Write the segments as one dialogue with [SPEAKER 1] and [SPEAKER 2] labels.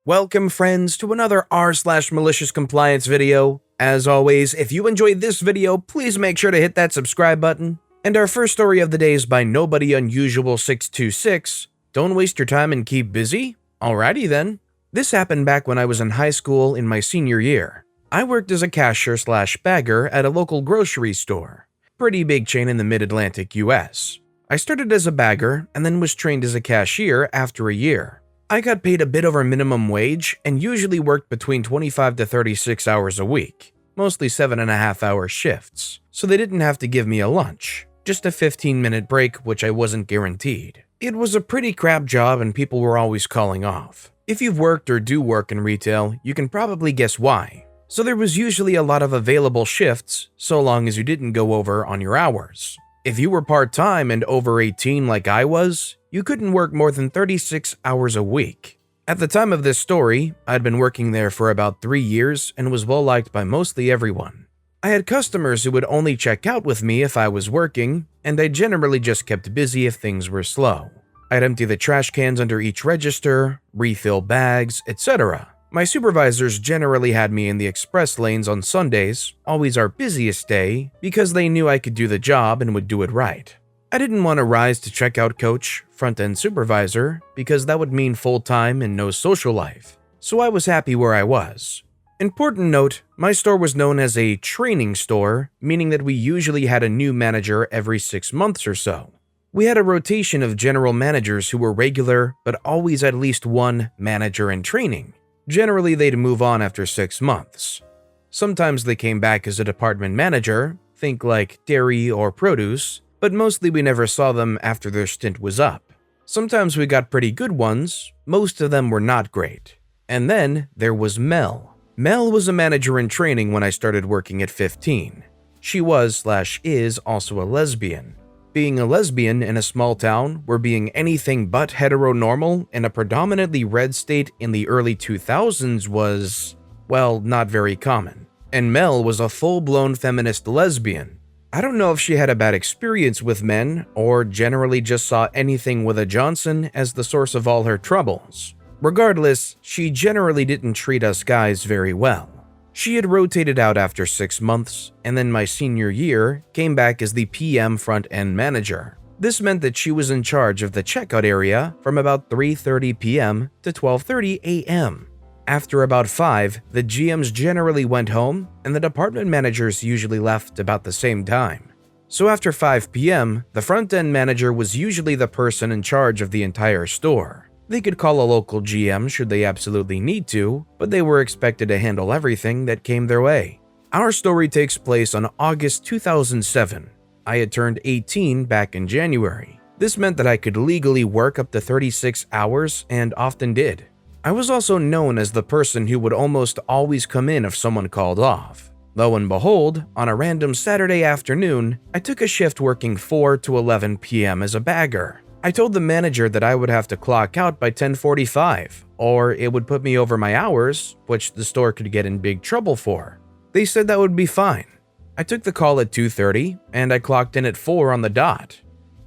[SPEAKER 1] Welcome friends to another r/malicious compliance video. As always, if you enjoyed this video, please make sure to hit that subscribe button. And our first story of the day is by Nobody Unusual 626. Don't waste your time and keep busy? Alrighty then. This happened back when I was in high school in my senior year. I worked as a cashier/bagger at a local grocery store. Pretty big chain in the mid-Atlantic US. I started as a bagger and then was trained as a cashier after a year. I got paid a bit over minimum wage and usually worked between 25 to 36 hours a week, mostly 7.5-hour shifts, so they didn't have to give me a lunch, just a 15-minute break which I wasn't guaranteed. It was a pretty crap job and people were always calling off. If you've worked or do work in retail, you can probably guess why. So there was usually a lot of available shifts, so long as you didn't go over on your hours. If you were part-time and over 18 like I was, you couldn't work more than 36 hours a week. At the time of this story, I'd been working there for about 3 years and was well liked by mostly everyone. I had customers who would only check out with me if I was working, and I generally just kept busy if things were slow. I'd empty the trash cans under each register, refill bags, etc. My supervisors generally had me in the express lanes on Sundays, always our busiest day, because they knew I could do the job and would do it right. I didn't want to rise to checkout coach, front-end supervisor, because that would mean full-time and no social life, so I was happy where I was. Important note, my store was known as a training store, meaning that we usually had a new manager every 6 months or so. We had a rotation of general managers who were regular, but always at least one manager in training. Generally, they'd move on after 6 months. Sometimes they came back as a department manager, think like dairy or produce, but mostly we never saw them after their stint was up. Sometimes we got pretty good ones, most of them were not great. And then there was Mel. Mel was a manager in training when I started working at 15. She was/is also a lesbian. Being a lesbian in a small town where being anything but heteronormal in a predominantly red state in the early 2000s was, well, not very common. And Mel was a full-blown feminist lesbian. I don't know if she had a bad experience with men or generally just saw anything with a Johnson as the source of all her troubles. Regardless, she generally didn't treat us guys very well. She had rotated out after 6 months, and then my senior year came back as the PM front-end manager. This meant that she was in charge of the checkout area from about 3:30 p.m. to 12:30 a.m. After about 5, the GMs generally went home, and the department managers usually left about the same time. So after 5 p.m., the front-end manager was usually the person in charge of the entire store. They could call a local GM should they absolutely need to, but they were expected to handle everything that came their way. Our story takes place on August 2007. I had turned 18 back in January. This meant that I could legally work up to 36 hours and often did. I was also known as the person who would almost always come in if someone called off. Lo and behold, on a random Saturday afternoon, I took a shift working 4 to 11 p.m. as a bagger. I told the manager that I would have to clock out by 10:45, or it would put me over my hours, which the store could get in big trouble for. They said that would be fine. I took the call at 2:30, and I clocked in at 4 on the dot.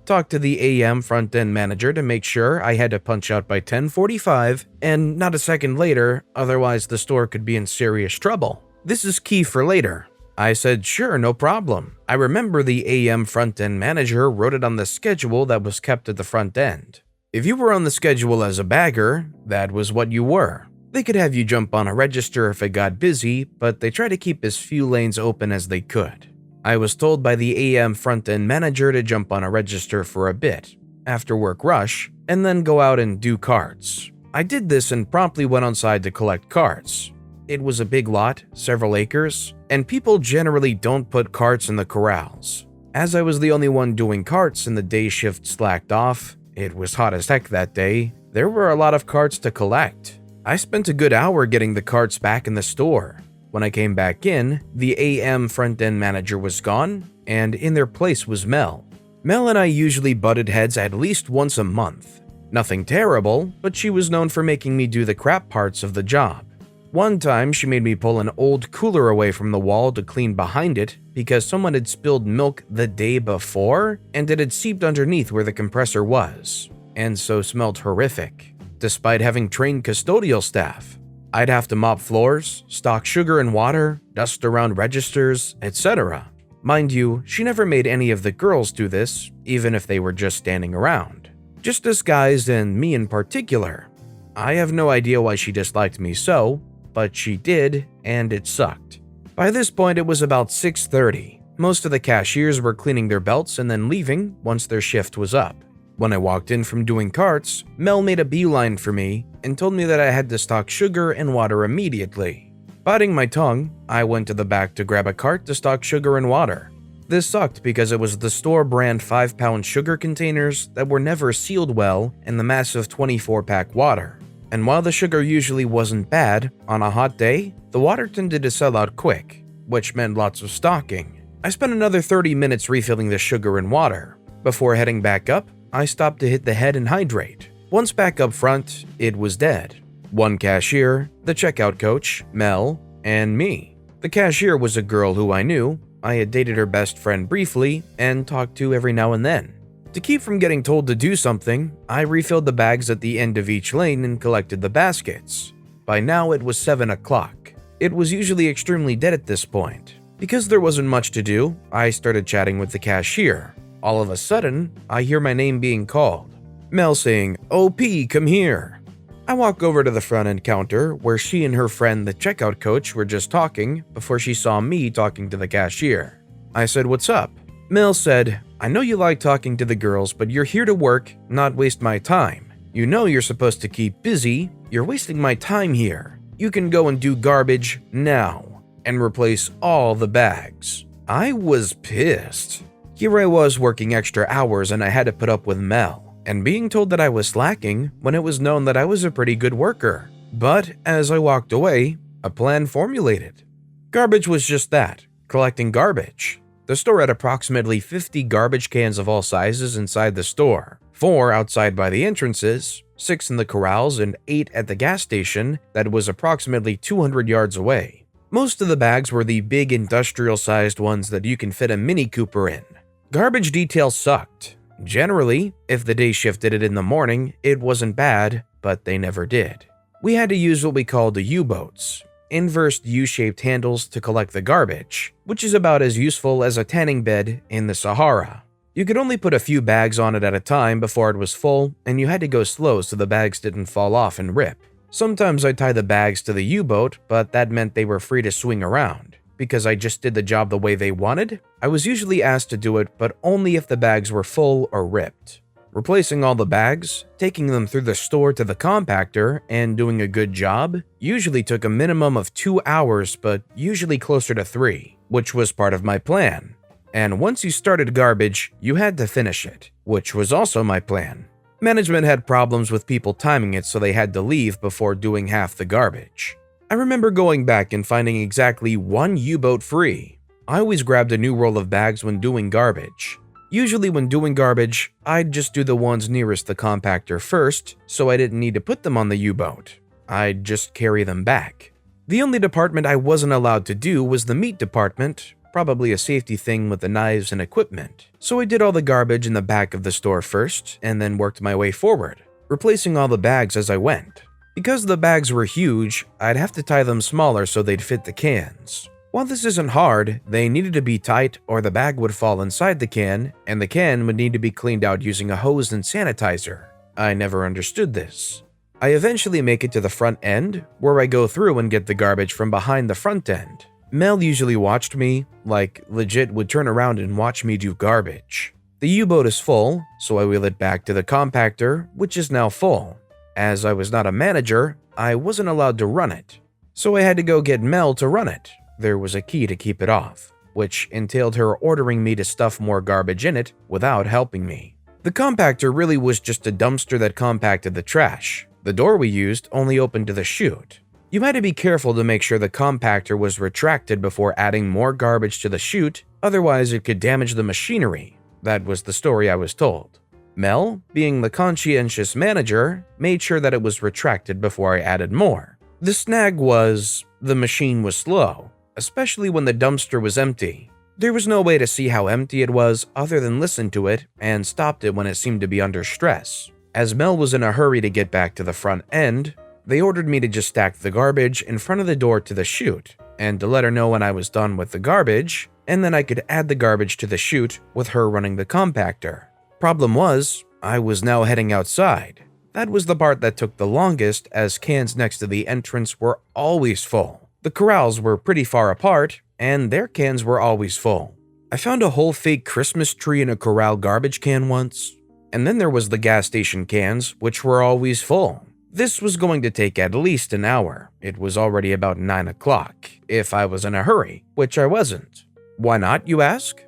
[SPEAKER 1] Talked to the AM front-end manager to make sure I had to punch out by 10:45, and not a second later, otherwise the store could be in serious trouble. This is key for later. I said, sure, no problem. I remember the AM front-end manager wrote it on the schedule that was kept at the front end. If you were on the schedule as a bagger, that was what you were. They could have you jump on a register if it got busy, but they tried to keep as few lanes open as they could. I was told by the AM front-end manager to jump on a register for a bit, after work rush, and then go out and do carts. I did this and promptly went outside to collect carts. It was a big lot, several acres, and people generally don't put carts in the corrals. As I was the only one doing carts and the day shift slacked off, it was hot as heck that day, there were a lot of carts to collect. I spent a good hour getting the carts back in the store. When I came back in, the AM front-end manager was gone, and in their place was Mel. Mel and I usually butted heads at least once a month. Nothing terrible, but she was known for making me do the crap parts of the job. One time, she made me pull an old cooler away from the wall to clean behind it because someone had spilled milk the day before and it had seeped underneath where the compressor was, and so smelled horrific. To despite having trained custodial staff. I'd have to mop floors, stock sugar and water, dust around registers, etc. Mind you, she never made any of the girls do this, even if they were just standing around. Just disguised and me in particular. I have no idea why she disliked me so, but she did, and it sucked. By this point, it was about 6:30. Most of the cashiers were cleaning their belts and then leaving once their shift was up. When I walked in from doing carts, Mel made a beeline for me and told me that I had to stock sugar and water immediately. Biting my tongue, I went to the back to grab a cart to stock sugar and water. This sucked because it was the store brand 5-pound sugar containers that were never sealed well and the massive 24-pack water. And while the sugar usually wasn't bad, on a hot day, the water tended to sell out quick, which meant lots of stocking. I spent another 30 minutes refilling the sugar and water. Before heading back up, I stopped to hit the head and hydrate. Once back up front, it was dead. One cashier, the checkout coach, Mel, and me. The cashier was a girl who I knew. I had dated her best friend briefly and talked to every now and then. To keep from getting told to do something, I refilled the bags at the end of each lane and collected the baskets. By now it was 7 o'clock. It was usually extremely dead at this point. Because there wasn't much to do, I started chatting with the cashier. All of a sudden, I hear my name being called. Mel saying, "OP, come here." I walk over to the front end counter where she and her friend, the checkout coach, were just talking before she saw me talking to the cashier. I said, "What's up?" Mel said, "I know you like talking to the girls, but you're here to work, not waste my time. You know you're supposed to keep busy. You're wasting my time here. You can go and do garbage now and replace all the bags." I was pissed. Here I was working extra hours and I had to put up with Mel, and being told that I was slacking when it was known that I was a pretty good worker. But as I walked away, a plan formulated. Garbage was just that, collecting garbage. The store had approximately 50 garbage cans of all sizes inside the store, 4 outside by the entrances, 6 in the corrals, and 8 at the gas station that was approximately 200 yards away. Most of the bags were the big industrial-sized ones that you can fit a Mini Cooper in. Garbage detail sucked. Generally, if the day shift did it in the morning, it wasn't bad, but they never did. We had to use what we called the U-boats, inversed U-shaped handles to collect the garbage, which is about as useful as a tanning bed in the Sahara. You could only put a few bags on it at a time before it was full, and you had to go slow so the bags didn't fall off and rip. Sometimes I'd tie the bags to the U-boat, but that meant they were free to swing around. Because I just did the job the way they wanted, I was usually asked to do it, but only if the bags were full or ripped. Replacing all the bags, taking them through the store to the compactor, and doing a good job usually took a minimum of 2 hours, but usually closer to 3, which was part of my plan. And once you started garbage, you had to finish it, which was also my plan. Management had problems with people timing it, so they had to leave before doing half the garbage. I remember going back and finding exactly 1 U-boat free. I always grabbed a new roll of bags when doing garbage. Usually when doing garbage, I'd just do the ones nearest the compactor first, so I didn't need to put them on the U-boat. I'd just carry them back. The only department I wasn't allowed to do was the meat department, probably a safety thing with the knives and equipment. So I did all the garbage in the back of the store first, and then worked my way forward, replacing all the bags as I went. Because the bags were huge, I'd have to tie them smaller so they'd fit the cans. While this isn't hard, they needed to be tight or the bag would fall inside the can, and the can would need to be cleaned out using a hose and sanitizer. I never understood this. I eventually make it to the front end, where I go through and get the garbage from behind the front end. Mel usually watched me, like legit would turn around and watch me do garbage. The U-boat is full, so I wheel it back to the compactor, which is now full. As I was not a manager, I wasn't allowed to run it. So I had to go get Mel to run it. There was a key to keep it off, which entailed her ordering me to stuff more garbage in it without helping me. The compactor really was just a dumpster that compacted the trash. The door we used only opened to the chute. You had to be careful to make sure the compactor was retracted before adding more garbage to the chute, otherwise it could damage the machinery. That was the story I was told. Mel, being the conscientious manager, made sure that it was retracted before I added more. The snag was, the machine was slow, especially when the dumpster was empty. There was no way to see how empty it was other than listen to it, and stopped it when it seemed to be under stress. As Mel was in a hurry to get back to the front end, they ordered me to just stack the garbage in front of the door to the chute, and to let her know when I was done with the garbage, and then I could add the garbage to the chute with her running the compactor. Problem was, I was now heading outside. That was the part that took the longest, as cans next to the entrance were always full. The corrals were pretty far apart, and their cans were always full. I found a whole fake Christmas tree in a corral garbage can once. And then there was the gas station cans, which were always full. This was going to take at least an hour. It was already about 9 o'clock, if I was in a hurry, which I wasn't. Why not, you ask?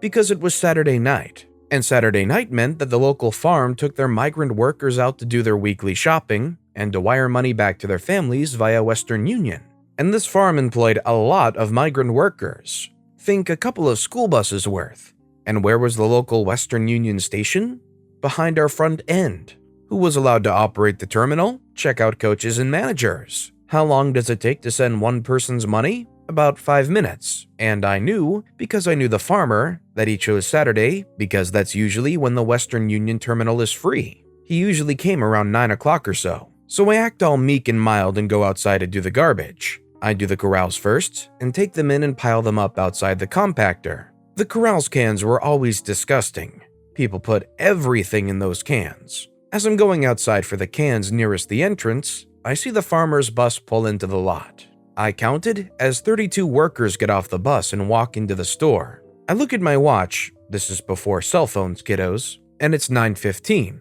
[SPEAKER 1] Because it was Saturday night, and Saturday night meant that the local farm took their migrant workers out to do their weekly shopping and to wire money back to their families via Western Union. And this farm employed a lot of migrant workers. Think a couple of school buses worth. And where was the local Western Union station? Behind our front end. Who was allowed to operate the terminal? Checkout coaches and managers. How long does it take to send one person's money? About 5 minutes. And I knew, because I knew the farmer, that he chose Saturday because that's usually when the Western Union terminal is free. He usually came around 9 o'clock or so. So I act all meek and mild and go outside to do the garbage. I do the corrals first and take them in and pile them up outside the compactor. The corrals cans were always disgusting. People put everything in those cans. As I'm going outside for the cans nearest the entrance, I see the farmer's bus pull into the lot. I counted as 32 workers get off the bus and walk into the store. I look at my watch, this is before cell phones, kiddos, and it's 9:15.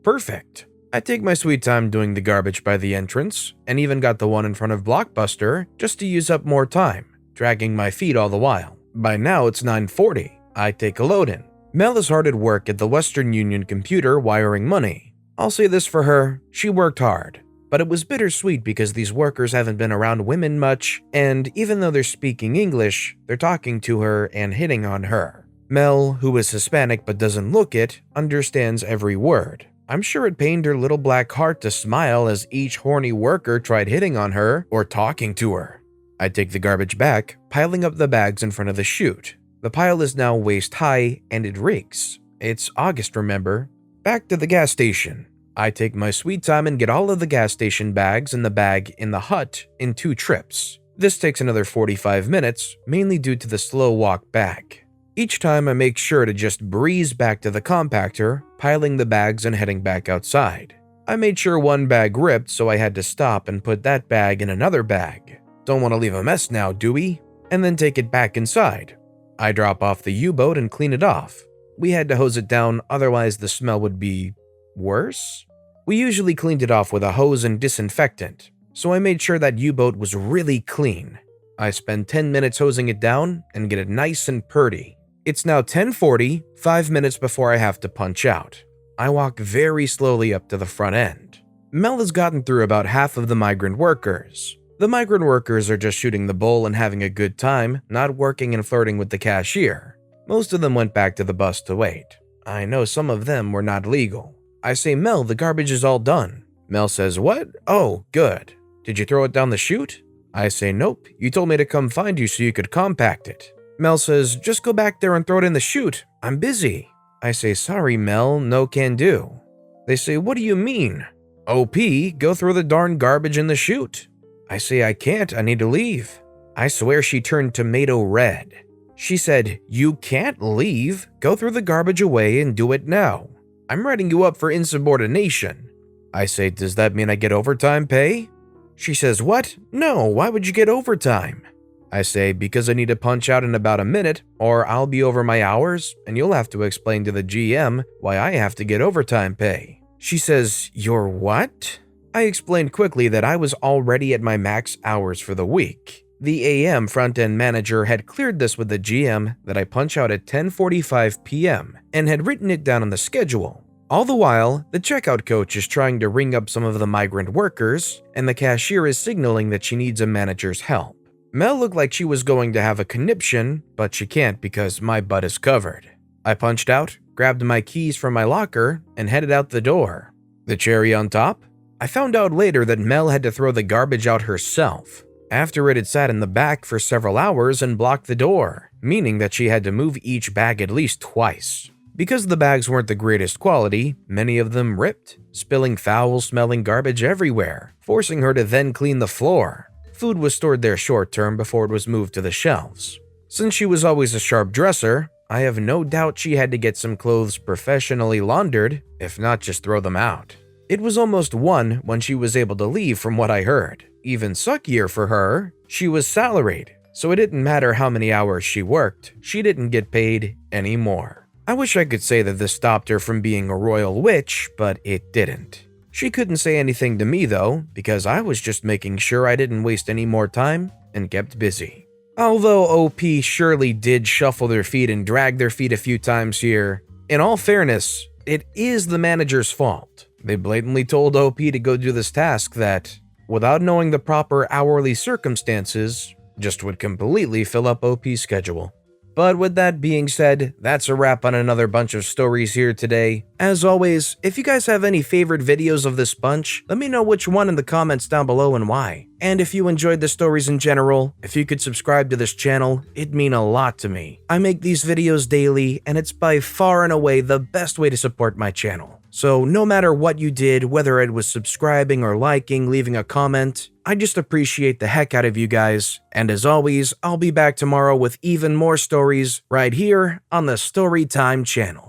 [SPEAKER 1] Perfect. I take my sweet time doing the garbage by the entrance, and even got the one in front of Blockbuster just to use up more time, dragging my feet all the while. By now it's 9:40. I take a load in. Mel is hard at work at the Western Union computer wiring money. I'll say this for her, she worked hard. But it was bittersweet because these workers haven't been around women much, and even though they're speaking English, they're talking to her and hitting on her. Mel, who is Hispanic but doesn't look it, understands every word. I'm sure it pained her little black heart to smile as each horny worker tried hitting on her or talking to her. I take the garbage back, piling up the bags in front of the chute. The pile is now waist high and it reeks. It's August, remember? Back to the gas station. I take my sweet time and get all of the gas station bags in the bag in the hut in 2 trips. This takes another 45 minutes, mainly due to the slow walk back. Each time I make sure to just breeze back to the compactor, piling the bags and heading back outside. I made sure one bag ripped, so I had to stop and put that bag in another bag. Don't want to leave a mess now, do we? And then take it back inside. I drop off the U-boat and clean it off. We had to hose it down, otherwise the smell would be worse. We usually cleaned it off with a hose and disinfectant, so I made sure that U-boat was really clean. I spend 10 minutes hosing it down and get it nice and purty. It's now 10:40, 5 minutes before I have to punch out. I walk very slowly up to the front end. Mel has gotten through about half of the migrant workers. The migrant workers are just shooting the bull and having a good time, not working and flirting with the cashier. Most of them went back to the bus to wait. I know some of them were not legal. I say, Mel, the garbage is all done. Mel says, what? Oh, good. Did you throw it down the chute? I say, nope. You told me to come find you so you could compact it. Mel says, just go back there and throw it in the chute. I'm busy. I say, sorry, Mel, no can do. They say, what do you mean? OP, go throw the darn garbage in the chute. I say, I can't, I need to leave. I swear she turned tomato red. She said, you can't leave. Go throw the garbage away and do it now. I'm writing you up for insubordination. I say, does that mean I get overtime pay? She says, what? No, why would you get overtime? I say, because I need to punch out in about a minute, or I'll be over my hours, and you'll have to explain to the GM why I have to get overtime pay. She says, you're what? I explained quickly that I was already at my max hours for the week. The AM front-end manager had cleared this with the GM that I punch out at 10:45 p.m. and had written it down on the schedule. All the while, the checkout coach is trying to ring up some of the migrant workers, and the cashier is signaling that she needs a manager's help. Mel looked like she was going to have a conniption, but she can't because my butt is covered. I punched out, grabbed my keys from my locker, and headed out the door. The cherry on top? I found out later that Mel had to throw the garbage out herself, after it had sat in the back for several hours and blocked the door, meaning that she had to move each bag at least twice. Because the bags weren't the greatest quality, many of them ripped, spilling foul-smelling garbage everywhere, forcing her to then clean the floor. Food was stored there short-term before it was moved to the shelves. Since she was always a sharp dresser, I have no doubt she had to get some clothes professionally laundered, if not just throw them out. It was almost 1 when she was able to leave from what I heard. Even suckier for her, she was salaried, so it didn't matter how many hours she worked, she didn't get paid anymore. I wish I could say that this stopped her from being a royal witch, but it didn't. She couldn't say anything to me though, because I was just making sure I didn't waste any more time and kept busy. Although OP surely did shuffle their feet and drag their feet a few times here, in all fairness, it is the manager's fault. They blatantly told OP to go do this task that, without knowing the proper hourly circumstances, just would completely fill up OP's schedule. But with that being said, that's a wrap on another bunch of stories here today. As always, if you guys have any favorite videos of this bunch, let me know which one in the comments down below and why. And if you enjoyed the stories in general, if you could subscribe to this channel, it'd mean a lot to me. I make these videos daily, and it's by far and away the best way to support my channel. So no matter what you did, whether it was subscribing or liking, leaving a comment, I just appreciate the heck out of you guys. And as always, I'll be back tomorrow with even more stories right here on the Storytime channel.